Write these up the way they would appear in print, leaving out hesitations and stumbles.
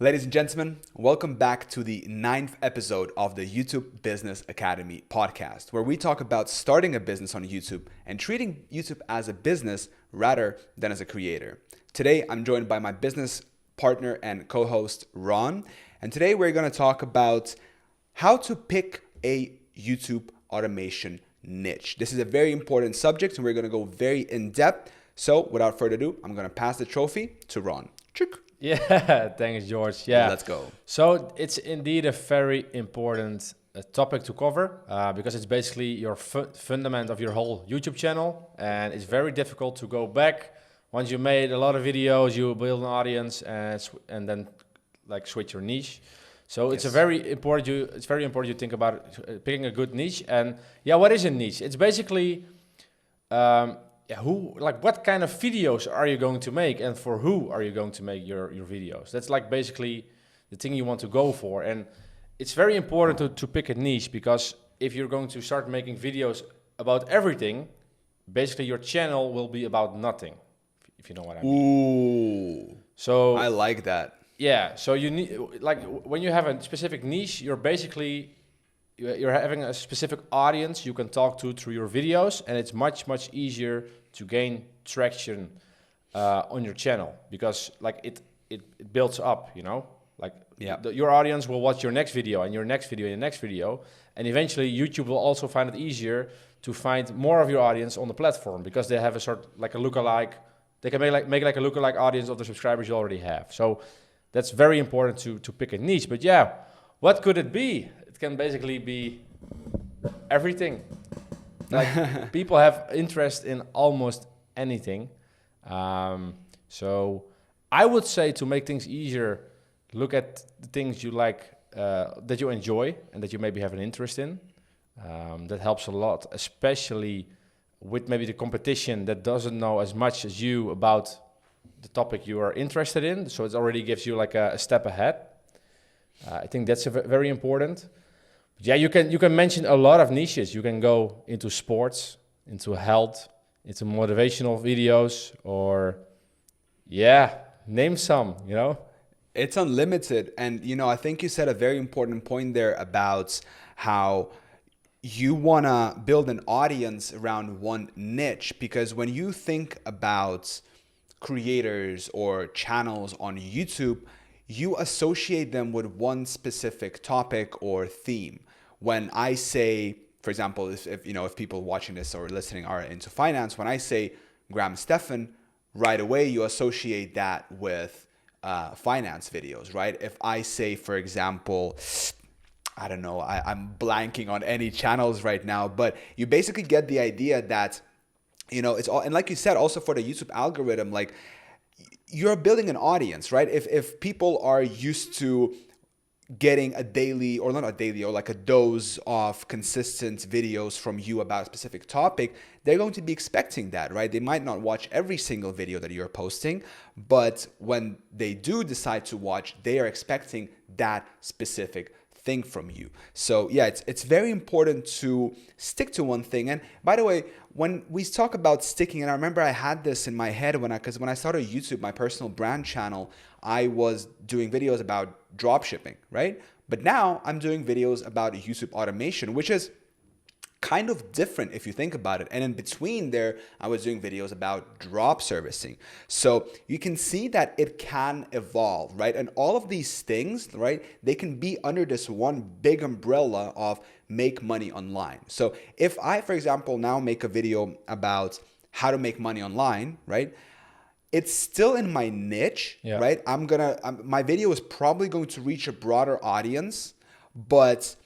Ladies and gentlemen, welcome back to the ninth episode of the YouTube Business Academy podcast, where we talk about starting a business on YouTube and treating YouTube as a business rather than as a creator. Today, I'm joined by my business partner and co-host, Ron, and today we're going to talk about how to pick a YouTube automation niche. This is a very important subject, and we're going to go very in-depth. So, without further ado, I'm going to pass the trophy to Ron. Yeah, thanks, George. Yeah, Let's go. So it's indeed a very important topic to cover because it's basically your fundament of your whole YouTube channel, and it's very difficult to go back once you made a lot of videos, you build an audience, and then like switch your niche. So it's very important. It's very important you think about picking a good niche. And yeah, what is a niche? It's basically what kind of videos are you going to make, and for who are you going to make your videos? That's like basically the thing you want to go for. And it's very important to pick a niche, because if you're going to start making videos about everything, basically your channel will be about nothing, if you know what I mean. Ooh. So I like that. yeah, so you need, like, when you have a specific niche, you're having a specific audience you can talk to through your videos, and it's much easier to gain traction on your channel, because like it builds up, you know, like your audience will watch your next video and your next video and your next video, and eventually YouTube will also find it easier to find more of your audience on the platform, because they have a sort like a lookalike. They can make like a lookalike audience of the subscribers you already have. So that's very important to pick a niche. But yeah, what could it be? It can basically be everything. Like, people have interest in almost anything. So I would say, to make things easier, look at the things you like, that you enjoy and that you maybe have an interest in. That helps a lot, especially with maybe the competition that doesn't know as much as you about the topic you are interested in. So it already gives you like a step ahead. I think that's very important. But yeah, you can mention a lot of niches. You can go into sports, into health, into motivational videos, or name some, you know? It's unlimited. And, I think you said a very important point there about how you want to build an audience around one niche, because when you think about creators or channels on YouTube, you associate them with one specific topic or theme. When I say, for example, if people watching this or listening are into finance, when I say Graham Stephan, right away you associate that with finance videos, right? If I say, for example, I don't know, I'm blanking on any channels right now, but you basically get the idea that, it's all, and like you said, also for the YouTube algorithm, like, you're building an audience, right? If people are used to getting a daily, or not a daily, or like a dose of consistent videos from you about a specific topic, they're going to be expecting that, right? They might not watch every single video that you're posting, but when they do decide to watch, they are expecting that specific thing from you. So yeah, it's very important to stick to one thing. And by the way, when we talk about sticking, and I remember I had this in my head when I started YouTube, my personal brand channel, I was doing videos about drop shipping, right? But now I'm doing videos about YouTube automation, which is kind of different if you think about it. And in between there, I was doing videos about drop servicing. So you can see that it can evolve, right? And all of these things, right, they can be under this one big umbrella of make money online. So if I, for example, now make a video about how to make money online, right? It's still in my niche, right? My video is probably going to reach a broader audience, but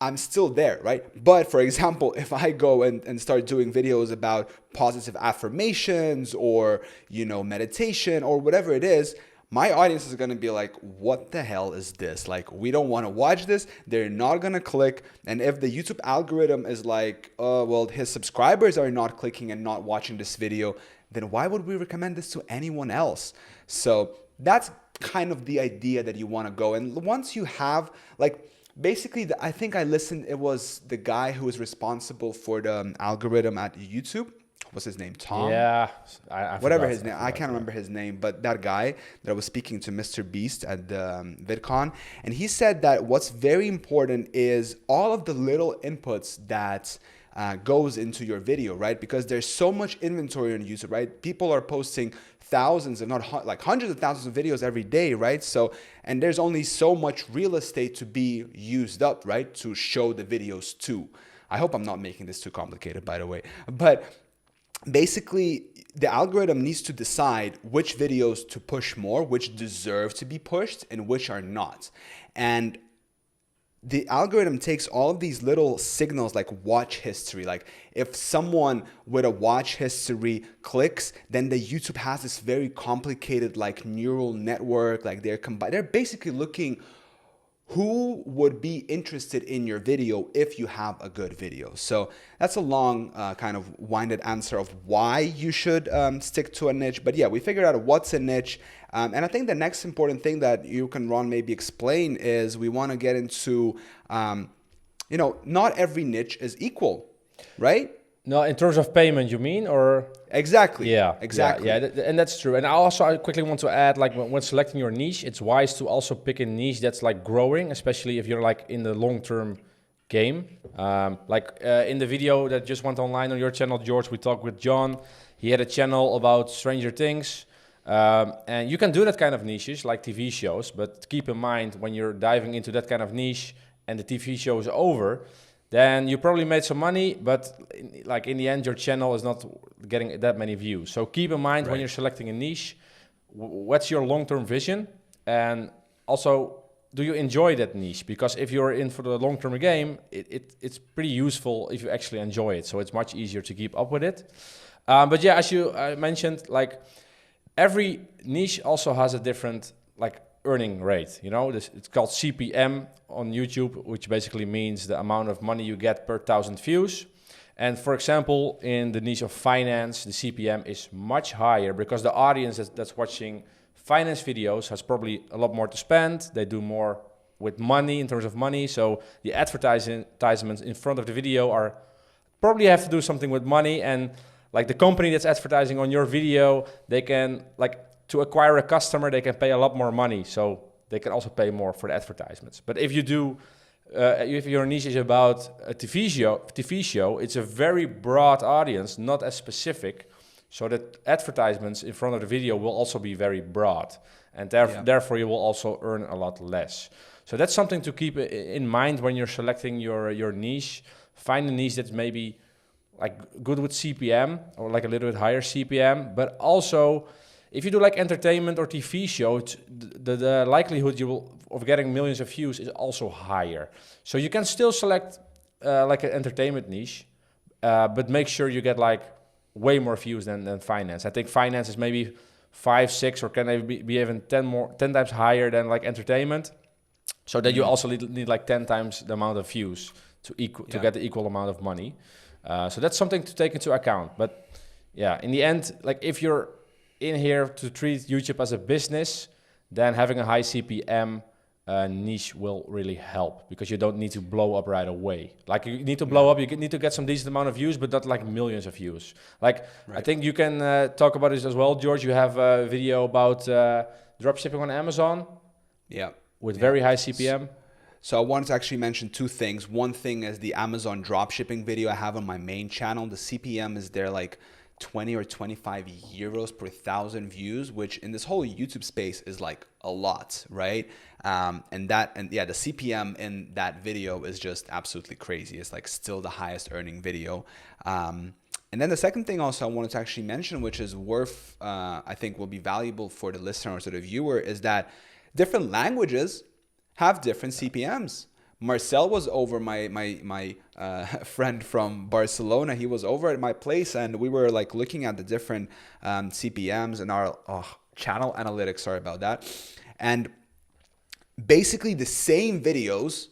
I'm still there, right? But for example, if I go and start doing videos about positive affirmations or, meditation or whatever it is, my audience is going to be like, what the hell is this? Like, we don't want to watch this. They're not going to click. And if the YouTube algorithm is like, well, his subscribers are not clicking and not watching this video, then why would we recommend this to anyone else? So that's kind of the idea that you want to go. And once you have, like, basically, I think I listened, it was the guy who was responsible for the algorithm at YouTube what's his name? Tom? Yeah, I Whatever forgot. his name, I can't remember his name, but that guy that I was speaking to, Mr. Beast at the VidCon, and he said that what's very important is all of the little inputs that goes into your video, right? Because there's so much inventory on YouTube, right? People are posting thousands, if not like hundreds of thousands of videos every day, right? So, and there's only so much real estate to be used up, right? To show the videos to. I hope I'm not making this too complicated, by the way, but basically the algorithm needs to decide which videos to push more, which deserve to be pushed, and which are not. And the algorithm takes all of these little signals like watch history. Like if someone with a watch history clicks, then the YouTube has this very complicated like neural network. Like they're basically looking who would be interested in your video if you have a good video. So that's a long kind of winded answer of why you should stick to a niche. But yeah, we figured out what's a niche. And I think the next important thing that you can, Ron, maybe explain is we want to get into, not every niche is equal, right? No, in terms of payment, you mean, or? Exactly. Yeah, exactly. And that's true. And I quickly want to add, like when selecting your niche, it's wise to also pick a niche that's like growing, especially if you're like in the long-term game. In the video that just went online on your channel, George, we talked with John. He had a channel about Stranger Things. And you can do that kind of niches like TV shows, but keep in mind when you're diving into that kind of niche and the TV show is over, then you probably made some money, but in the end, your channel is not getting that many views. So keep in mind when you're selecting a niche, what's your long-term vision? And also, do you enjoy that niche? Because if you're in for the long-term game, it's pretty useful if you actually enjoy it. So it's much easier to keep up with it. But yeah, as you mentioned, like every niche also has a different earning rate. It's called CPM on YouTube, which basically means the amount of money you get per 1,000 views. And for example, in the niche of finance, the CPM is much higher because the audience that's watching finance videos has probably a lot more to spend. They do more with money in terms of money. So the advertisements in front of the video are probably have to do something with money. And like the company that's advertising on your video, they can to acquire a customer, they can pay a lot more money. So they can also pay more for the advertisements. But if you do, if your niche is about a TV show, it's a very broad audience, not as specific. So that advertisements in front of the video will also be very broad. And therefore you will also earn a lot less. So that's something to keep in mind when you're selecting your niche. Find a niche that's maybe good with CPM or a little bit higher CPM, but also if you do entertainment or TV shows, the likelihood of getting millions of views is also higher. So you can still select an entertainment niche, but make sure you get way more views than finance. I think finance is maybe 5, 6, or can be even 10 times higher than entertainment. So that you also need 10 times the amount of views to get the equal amount of money. So that's something to take into account. But yeah, in the end, if you're in here to treat YouTube as a business, then having a high CPM niche will really help because you don't need to blow up right away. You need to blow up, you need to get some decent amount of views, but not millions of views. I think you can talk about this as well, George. You have a video about dropshipping on Amazon. Yeah. With very high CPM. So I wanted to actually mention two things. One thing is the Amazon dropshipping video I have on my main channel. The CPM is there 20 or 25 euros per 1,000 views, which in this whole YouTube space is a lot, right? The CPM in that video is just absolutely crazy. It's still the highest earning video. And then the second thing also I wanted to actually mention, which is worth, I think will be valuable for the listener or the viewer, is that different languages have different CPMs. Marcel was over, my friend from Barcelona. He was over at my place, and we were looking at the different CPMs in our channel analytics. Sorry about that. And basically, the same videos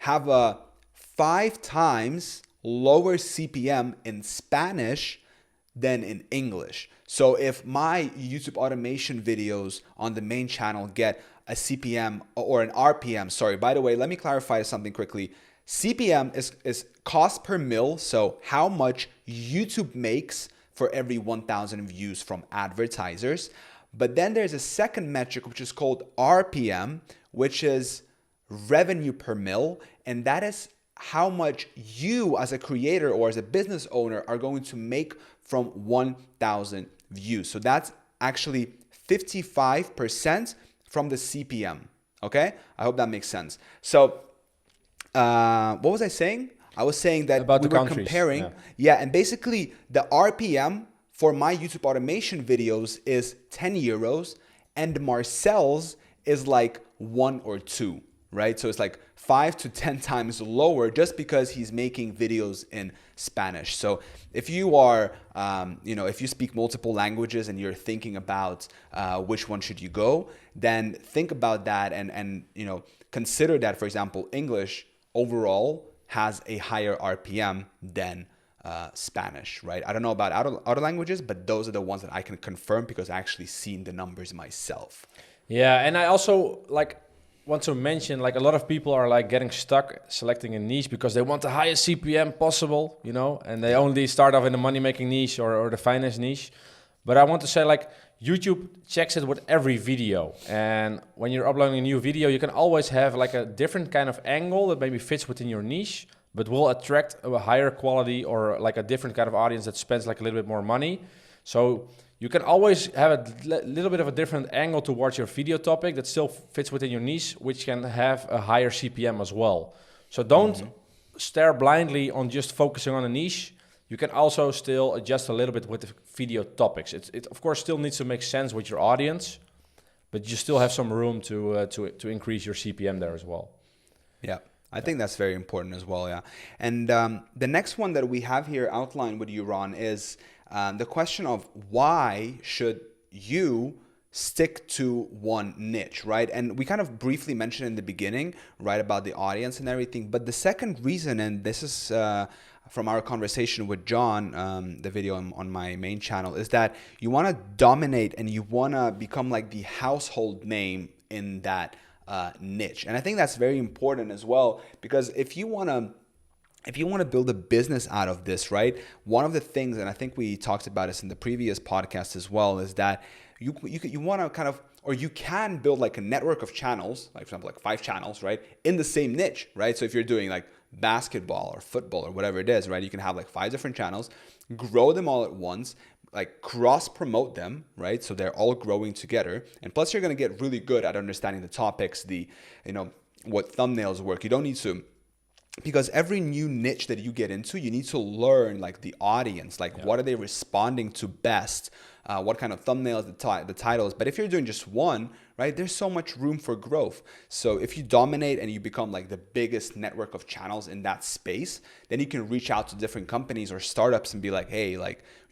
have a 5 times lower CPM in Spanish than in English. So if my YouTube automation videos on the main channel get a CPM or an RPM, sorry, by the way, let me clarify something quickly. CPM is cost per mil, so how much YouTube makes for every 1,000 views from advertisers. But then there's a second metric, which is called RPM, which is revenue per mil. And that is how much you as a creator or as a business owner are going to make from 1,000 views. So that's actually 55% from the CPM. Okay? I hope that makes sense. So what was I saying? I was saying that About we the were countries, comparing. Yeah, and basically the RPM for my YouTube automation videos is 10 euros and Marcel's is like 1 or 2, right? So it's like 5 to 10 times lower just because he's making videos in Spanish. So if you are, if you speak multiple languages and you're thinking about which one should you go, then think about that and consider that, for example, English overall has a higher RPM than Spanish, right? I don't know about other languages, but those are the ones that I can confirm because I actually seen the numbers myself. Yeah, and I also want to mention a lot of people are getting stuck selecting a niche because they want the highest CPM possible, and they only start off in the money making niche or the finance niche. But I want to say YouTube checks it with every video, and when you're uploading a new video, you can always have a different kind of angle that maybe fits within your niche, but will attract a higher quality or a different kind of audience that spends a little bit more money. So you can always have a little bit of a different angle towards your video topic that still fits within your niche, which can have a higher CPM as well. So don't stare blindly on just focusing on a niche. You can also still adjust a little bit with the video topics. It of course still needs to make sense with your audience, but you still have some room to increase your CPM there as well. Yeah, I think that's very important as well. Yeah, and the next one that we have here outlined with you, Ron, is the question of why should you stick to one niche, right? And we kind of briefly mentioned in the beginning, right, about the audience and everything. But the second reason, and this is from our conversation with John, the video on my main channel, is that you want to dominate and you want to become the household name in that niche. And I think that's very important as well, because if you want to build a business out of this, right? One of the things, and I think we talked about this in the previous podcast as well, is that you want to you can build a network of channels, for example, 5 channels, right? In the same niche, right? So if you're doing basketball or football or whatever it is, right? You can have 5 different channels, grow them all at once, cross promote them, right? So they're all growing together. And plus you're going to get really good at understanding the topics, what thumbnails work. You don't need to, because every new niche that you get into, you need to learn the audience, what are they responding to best, what kind of thumbnails, the titles. But if you're doing just one, right, there's so much room for growth. So if you dominate and you become the biggest network of channels in that space, then you can reach out to different companies or startups and be hey,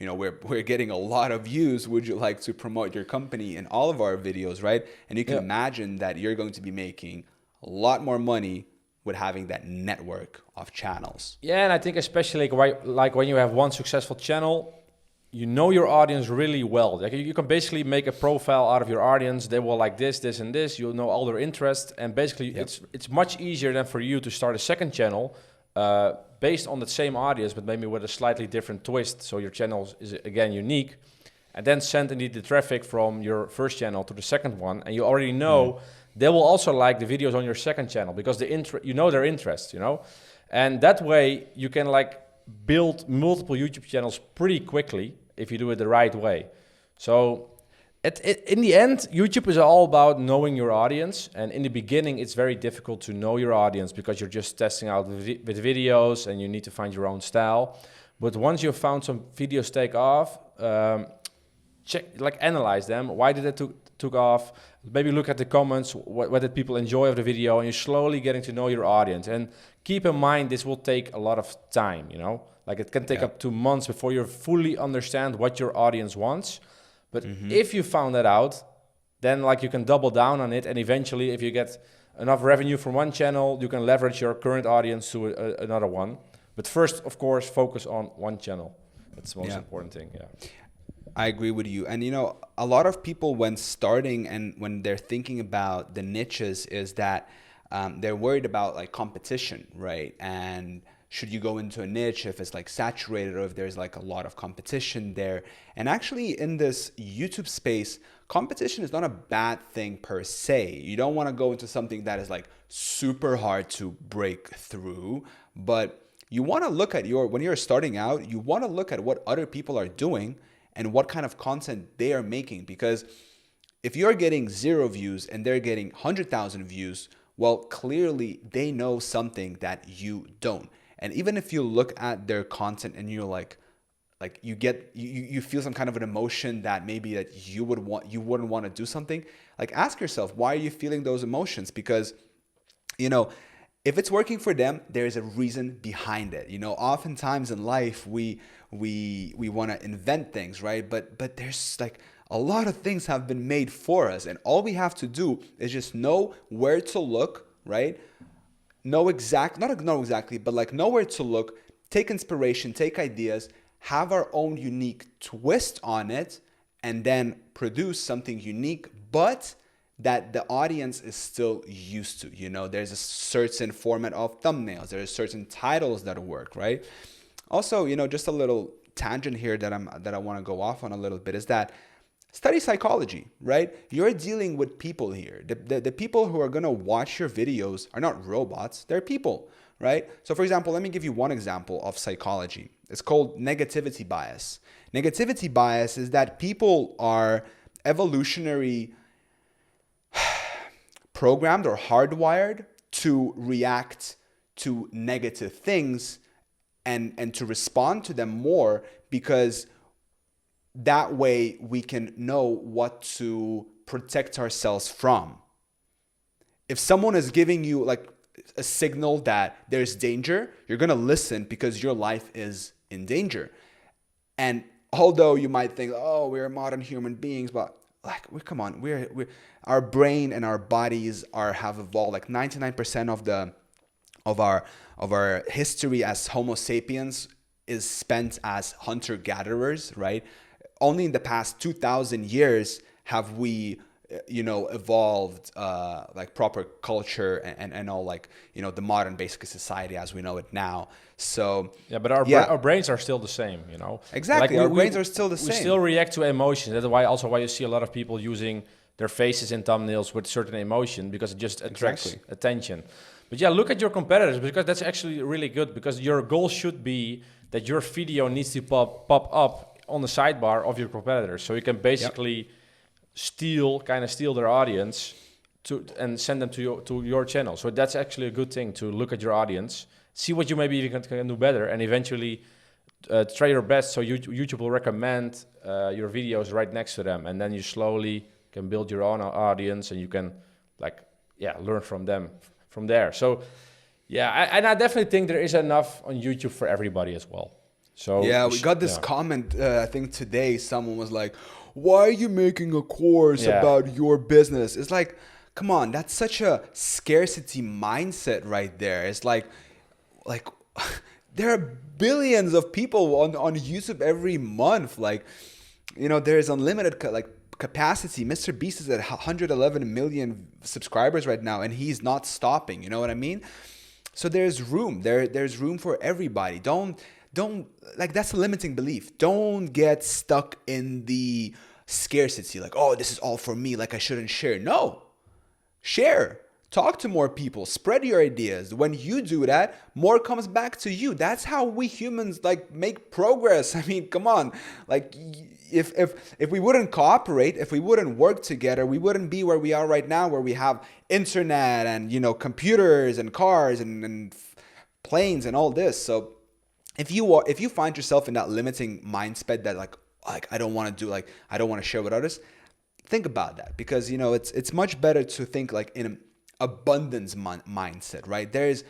we're getting a lot of views. Would you like to promote your company in all of our videos, right? And you can imagine that you're going to be making a lot more money with having that network of channels. Yeah, and I think especially when you have one successful channel, you know your audience really well. You can basically make a profile out of your audience. They will like this, this, and this. You'll know all their interests, and basically it's much easier than for you to start a second channel based on the same audience, but maybe with a slightly different twist. So your channel is again unique, and then send indeed the traffic from your first channel to the second one, and you already know. They will also like the videos on your second channel because their interests, and that way you can build multiple YouTube channels pretty quickly if you do it the right way. So in the end, YouTube is all about knowing your audience, and in the beginning it's very difficult to know your audience because you're just testing out with videos and you need to find your own style. But once you've found some videos take off, check, analyze them. Why did it took off? Maybe look at the comments. What did people enjoy of the video? And you're slowly getting to know your audience. And keep in mind, this will take a lot of time. It can take up to months before you fully understand what your audience wants. But if you found that out, then you can double down on it. And eventually, if you get enough revenue from one channel, you can leverage your current audience to another one. But first, of course, focus on one channel. That's the most important thing. Yeah. I agree with you. And, a lot of people when starting and when they're thinking about the niches is that they're worried about competition, right? And should you go into a niche if it's like saturated or if there's like a lot of competition there. And actually in this YouTube space, competition is not a bad thing per se. You don't want to go into something that is like super hard to break through, but you want to look at when you're starting out, you want to look at what other people are doing and what kind of content they are making. Because if you're getting 0 views and they're getting 100,000 views, well, clearly they know something that you don't. And even if you look at their content and you're like you feel some kind of an emotion that maybe that you wouldn't want to do something, like ask yourself, why are you feeling those emotions? Because, if it's working for them, there's a reason behind it. Oftentimes in life we want to invent things, right? But there's like a lot of things have been made for us, and all we have to do is just know where to look, right? Know exactly, but like know where to look, take inspiration, take ideas, have our own unique twist on it, and then produce something unique, but that the audience is still used to. There's a certain format of thumbnails, there's certain titles that work, right? Also, just a little tangent here that I want to go off on a little bit is that study psychology, right? You're dealing with people here. The people who are going to watch your videos are not robots, they're people, right? So for example, let me give you one example of psychology. It's called negativity bias. Negativity bias is that people are evolutionary programmed or hardwired to react to negative things and to respond to them more, because that way we can know what to protect ourselves from. If someone is giving you like a signal that there's danger, you're going to listen because your life is in danger. And although you might think, oh, we're modern human beings, but like, come on, our brain and our bodies have evolved. Like 99% of our history as Homo sapiens is spent as hunter-gatherers, right? Only in the past 2,000 years have we evolved like proper culture and all, like the modern basic society as we know it now. So yeah, but our brains are still the same, Exactly, like our brains are still the same. We still react to emotions. That's why you see a lot of people using their faces in thumbnails with certain emotion, because it just attracts attention. But yeah, look at your competitors, because that's actually really good, because your goal should be that your video needs to pop up on the sidebar of your competitors, so you can basically steal their audience and send them to your channel. So that's actually a good thing, to look at your audience, see what you maybe even can do better, and eventually try your best so YouTube will recommend your videos right next to them, and then you slowly can build your own audience, and you can learn from them from there. So I definitely think there is enough on YouTube for everybody as well. So yeah, we got this comment, I think today, someone was like, why are you making a course about your business? It's like, come on, that's such a scarcity mindset right there. It's like there are billions of people on YouTube every month. Like, there's unlimited capacity. Mr. Beast is at 111 million subscribers right now, and he's not stopping. You know what I mean? So there's room. There's room for everybody. Don't that's a limiting belief. Don't get stuck in the scarcity. Like, oh, this is all for me. Like, I shouldn't share. No, share. Talk to more people. Spread your ideas. When you do that, more comes back to you. That's how we humans make progress. I mean, come on. Like, if we wouldn't cooperate, if we wouldn't work together, we wouldn't be where we are right now, where we have internet and computers and cars and planes and all this. So if you find yourself in that limiting mindset that like I don't want to do, I don't want to share with others, think about that, because it's much better to think like in an abundance mindset, right? There's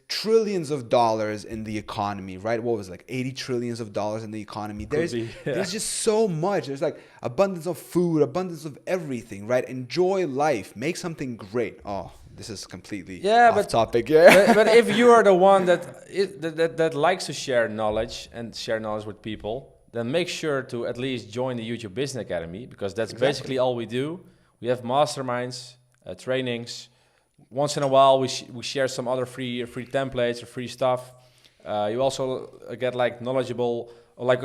trillions of dollars in the economy, right? What was it, like 80 trillions of dollars in the economy? There's just so much. There's like abundance of food, abundance of everything, right? Enjoy life, make something great. Oh, this is completely off topic. Yeah. But if you are the one that likes to share knowledge and share knowledge with people, then make sure to at least join the YouTube Business Academy, because that's basically all we do. We have masterminds, trainings. Once in a while, we share some other free templates or free stuff. You also get like knowledgeable, or like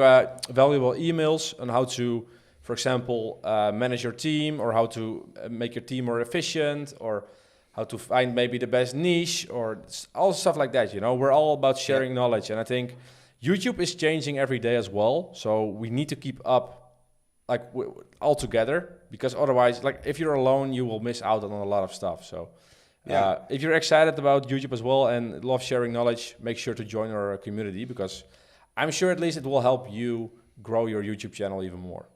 valuable emails on how to, for example, manage your team, or how to make your team more efficient, or how to find maybe the best niche, or all stuff like that. You know, we're all about sharing knowledge, and I think YouTube is changing every day as well. So we need to keep up, like all together, because otherwise, like if you're alone, you will miss out on a lot of stuff. So if you're excited about YouTube as well and love sharing knowledge, make sure to join our community, because I'm sure at least it will help you grow your YouTube channel even more.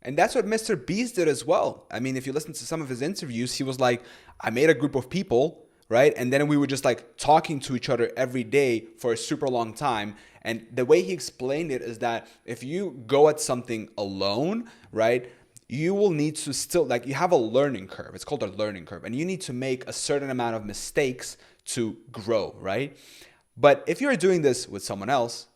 And that's what Mr. Beast did as well. I mean, if you listen to some of his interviews, he was like, I made a group of people, right? And then we were just like talking to each other every day for a super long time. And the way he explained it is that if you go at something alone, right, you will need to still, like, you have a learning curve. It's called a learning curve. And you need to make a certain amount of mistakes to grow, right? But if you're doing this with someone else,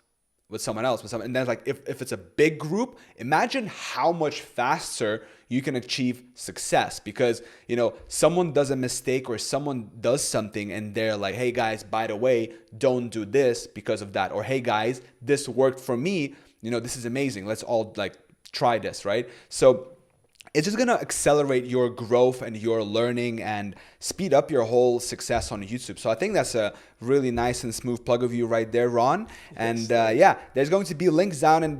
and then like if it's a big group, imagine how much faster you can achieve success, because you know someone does a mistake or someone does something and they're like, hey guys, by the way, don't do this because of that, or hey guys, this worked for me, you know, this is amazing, let's all like try this, right? So it's just going to accelerate your growth and your learning and speed up your whole success on YouTube. So I think that's a really nice and smooth plug of you right there, Ron. And there's going to be links down in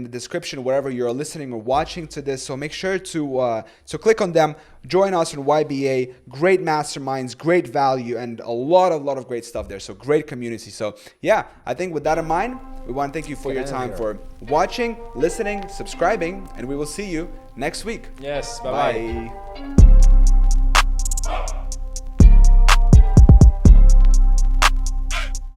the description wherever you're listening or watching to this. So make sure to click on them. Join us on YBA. Great masterminds, great value, and a lot of great stuff there. So great community. So yeah, I think with that in mind, we want to thank you for your time, for watching, listening, subscribing, and we will see you next week. Yes, bye-bye. Bye.